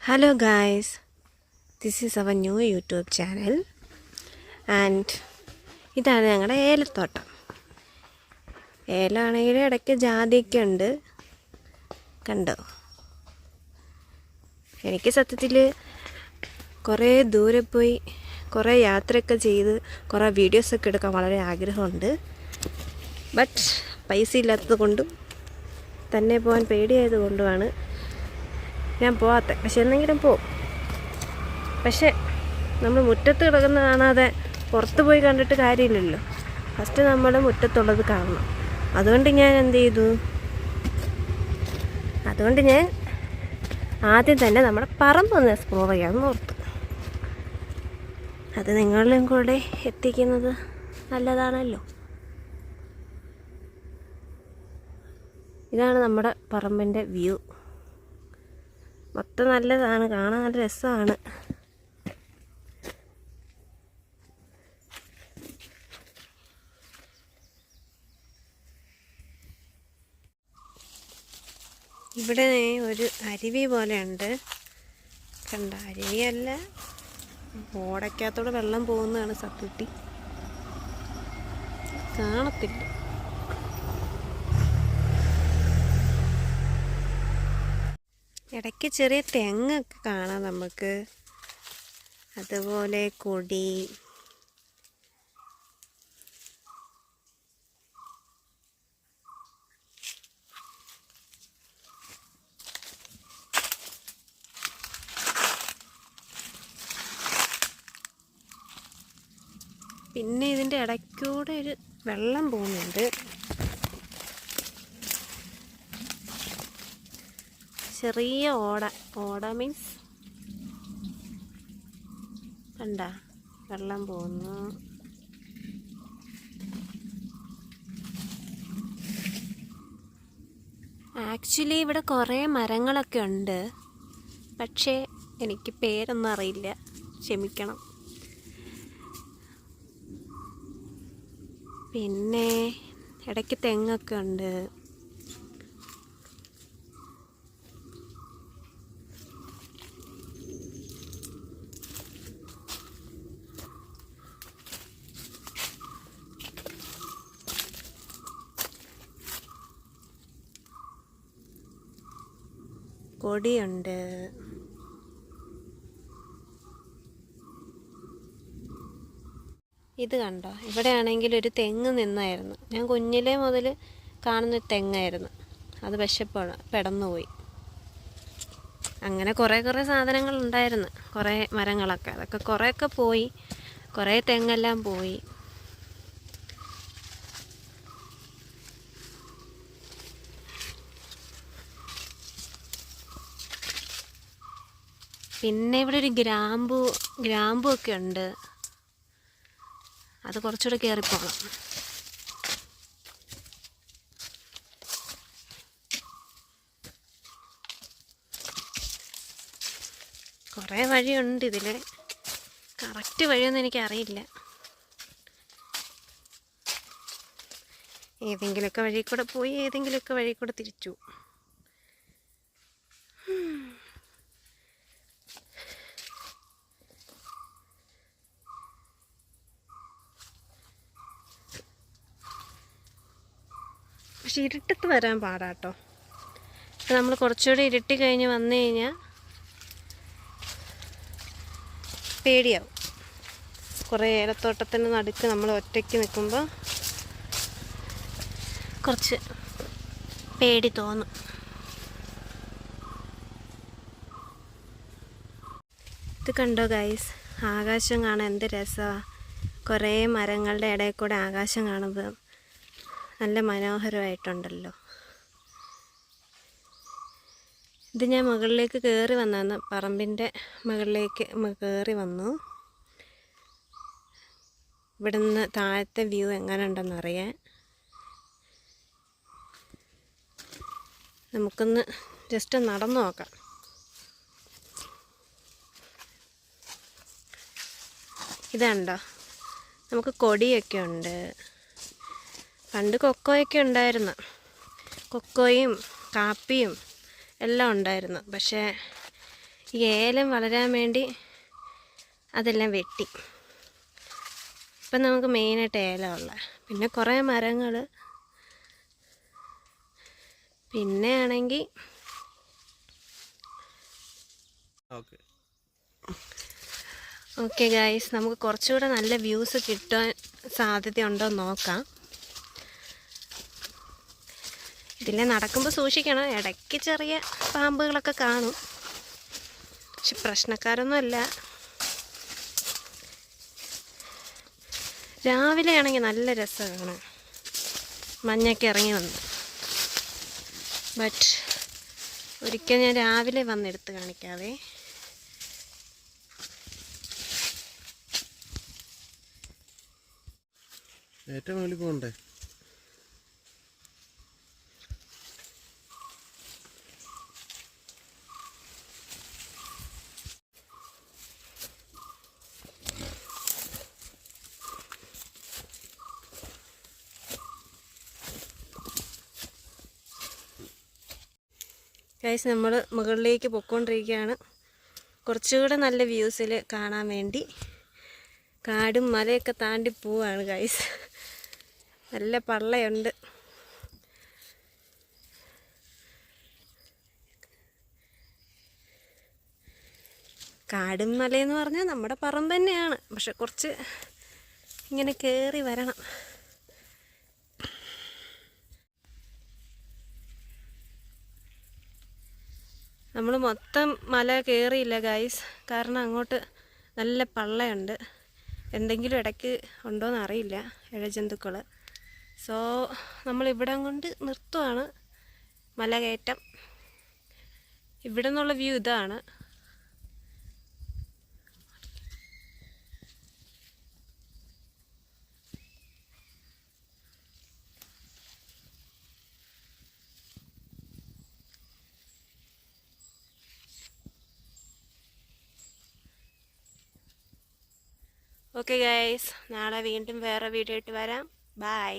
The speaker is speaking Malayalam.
Hello guys, this is our new YouTube channel and ഇതാണ് ഞങ്ങളുടെ ഏലത്തോട്ടം. ഏലാണെങ്കിൽ ഇടയ്ക്ക് ജാതിയൊക്കെ ഉണ്ട്, കണ്ടോ. എനിക്ക് സത്യത്തിൽ കുറേ ദൂരെ പോയി കുറേ യാത്രയൊക്കെ ചെയ്ത് കുറേ വീഡിയോസൊക്കെ എടുക്കാൻ വളരെ ആഗ്രഹമുണ്ട്. ബട്ട് പൈസ ഇല്ലാത്തത് കൊണ്ടും തന്നെ പോകാൻ പേടിയായത് കൊണ്ടുമാണ് ഞാൻ പോകാത്ത. പക്ഷെ എന്തെങ്കിലും പോവും. പക്ഷെ നമ്മൾ മുറ്റത്ത് കിടക്കുന്ന കാണാതെ പുറത്ത് പോയി കണ്ടിട്ട് കാര്യമില്ലല്ലോ. ഫസ്റ്റ് നമ്മൾ മുറ്റത്തുള്ളത് കാണണം. അതുകൊണ്ട് ഞാൻ എന്ത് ചെയ്തു, ഞാൻ ആദ്യം തന്നെ നമ്മുടെ പറമ്പൊന്ന് എക്സ്പ്ലോർ ചെയ്യാമെന്ന് ഓർത്തു. അത് നിങ്ങളിലും കൂടെ എത്തിക്കുന്നത് നല്ലതാണല്ലോ. ഇതാണ് നമ്മുടെ പറമ്പിൻ്റെ വ്യൂ. മൊത്തം നല്ലതാണ്, കാണാൻ നല്ല രസമാണ്. ഇവിടെ ഒരു അരുവി പോലെയുണ്ട്, കണ്ട. അരുവിയല്ല, ഓടയ്ക്കകത്തോടെ വെള്ളം പോകുന്നതാണ് സത്യത്തിൽ. കാണത്തില്ല. ഇടയ്ക്ക് ചെറിയ തെങ്ങൊക്കെ കാണാം നമുക്ക്, അതുപോലെ കൊടി. പിന്നെ ഇതിൻ്റെ ഇടയ്ക്കൂടെ ഒരു വെള്ളം പോകുന്നുണ്ട്. ചെറിയ ഓട മീൻസ് കണ്ട, വെള്ളം പോകുന്നു. ആക്ച്വലി ഇവിടെ കുറേ മരങ്ങളൊക്കെ ഉണ്ട്, പക്ഷേ എനിക്ക് പേരൊന്നും അറിയില്ല, ക്ഷമിക്കണം. പിന്നെ ഇടയ്ക്ക് തെങ്ങൊക്കെ ഉണ്ട്. കൊടിയുണ്ട്. ഇത് കണ്ടോ, ഇവിടെ ആണെങ്കിൽ ഒരു തെങ്ങ് നിന്നായിരുന്നു. ഞാൻ കുഞ്ഞിലേ മുതൽ കാണുന്നൊരു തെങ്ങായിരുന്നു അത്, പക്ഷെ പെടന്നുപോയി. അങ്ങനെ കുറേ സാധനങ്ങൾ ഉണ്ടായിരുന്നു, കുറേ മരങ്ങളൊക്കെ. അതൊക്കെ കുറേയൊക്കെ പോയി, കുറേ തെങ്ങെല്ലാം പോയി. പിന്നെ ഇവിടെ ഒരു ഗ്രാമ്പു ഒക്കെ ഉണ്ട്. അത് കുറച്ചുകൂടെ കയറിപ്പോകണം. കുറേ വഴിയുണ്ട് ഇതിൽ, കറക്റ്റ് വഴിയൊന്നും എനിക്കറിയില്ല. ഏതെങ്കിലുമൊക്കെ വഴി കൂടെ പോയി ഏതെങ്കിലുമൊക്കെ വഴി കൂടെ തിരിച്ചു. പക്ഷെ ഇരുട്ടത്ത് വരാൻ പാടാട്ടോ. ഇപ്പം നമ്മൾ കുറച്ചുകൂടി ഇരുട്ടി കഴിഞ്ഞ് വന്നു കഴിഞ്ഞാൽ പേടിയാവും. കുറേ ഏലത്തോട്ടത്തിൻ്റെ നടുക്ക് നമ്മൾ ഒറ്റയ്ക്ക് നിൽക്കുമ്പോൾ കുറച്ച് പേടി തോന്നും. ഇത് കണ്ടോ ഗൈസ്, ആകാശം കാണാൻ എന്ത് രസമാണ്. കുറേ മരങ്ങളുടെ ഇടയിൽ കൂടെ ആകാശം കാണുമ്പോൾ നല്ല മനോഹരമായിട്ടുണ്ടല്ലോ. ഇത് ഞാൻ മുകളിലേക്ക് കയറി വന്നു, പറമ്പിൻ്റെ മുകളിലേക്ക് കയറി വന്നു. ഇവിടുന്ന് താഴത്തെ വ്യൂ എങ്ങനെ ഉണ്ടെന്നറിയാൻ നമുക്കൊന്ന് ജസ്റ്റ് നടന്നു നോക്കാം. ഇതുണ്ടോ, നമുക്ക് കൊടിയൊക്കെ ഉണ്ട്. പണ്ട് കൊക്കോയൊക്കെ ഉണ്ടായിരുന്നു, കൊക്കോയും കാപ്പിയും എല്ലാം ഉണ്ടായിരുന്നു. പക്ഷേ ഈ ഏലം വളരാൻ വേണ്ടി അതെല്ലാം വെട്ടി. ഇപ്പം നമുക്ക് മെയിനായിട്ട് ഏലമുള്ള, പിന്നെ കുറേ മരങ്ങൾ, പിന്നെ ആണെങ്കിൽ ഓക്കെ ഗൈസ്, നമുക്ക് കുറച്ചുകൂടെ നല്ല വ്യൂസ് കിട്ടാൻ സാധ്യതയുണ്ടോ എന്ന് നോക്കാം. ഇതിലെ നടക്കുമ്പോൾ സൂക്ഷിക്കണം, ഇടയ്ക്ക് ചെറിയ പാമ്പുകളൊക്കെ കാണും, പക്ഷെ പ്രശ്നക്കാരൊന്നുമല്ല. രാവിലെ ആണെങ്കിൽ നല്ല രസമാണ് മഞ്ഞൊക്കെ ഇറങ്ങി വന്ന്. ബട്ട് ഒരിക്കൽ ഞാൻ രാവിലെ വന്നെടുത്ത് കാണിക്കാവേ. ഏറ്റവും മേളിൽ പോകണ്ടേ? ഗൈസ്, നമ്മൾ മുകളിലേക്ക് പൊയ്ക്കൊണ്ടിരിക്കുകയാണ്, കുറച്ചുകൂടെ നല്ല വ്യൂസിൽ കാണാൻ വേണ്ടി. കാടും മലയൊക്കെ താണ്ടി പോവാണ് ഗൈസ്, നല്ല പള്ളയുണ്ട്. കാടും മലയെന്ന് പറഞ്ഞാൽ നമ്മുടെ പറമ്പ് തന്നെയാണ്, പക്ഷെ കുറച്ച് ഇങ്ങനെ കയറി വരണം. നമ്മൾ മൊത്തം മല കയറിയില്ല ഗൈസ്, കാരണം അങ്ങോട്ട് നല്ല പള്ളയുണ്ട്. എന്തെങ്കിലും ഇടയ്ക്ക് ഉണ്ടോയെന്ന് അറിയില്ല, ഇഴജന്തുക്കൾ. സോ നമ്മളിവിടം കൊണ്ട് നിർത്തുവാണ് മല കയറ്റം. ഇവിടെ നിന്നുള്ള വ്യൂ ഇതാണ്. ഓക്കെ ഗൈസ്, നാളെ വീണ്ടും വേറെ വീഡിയോ ആയിട്ട് വരാം. ബൈ.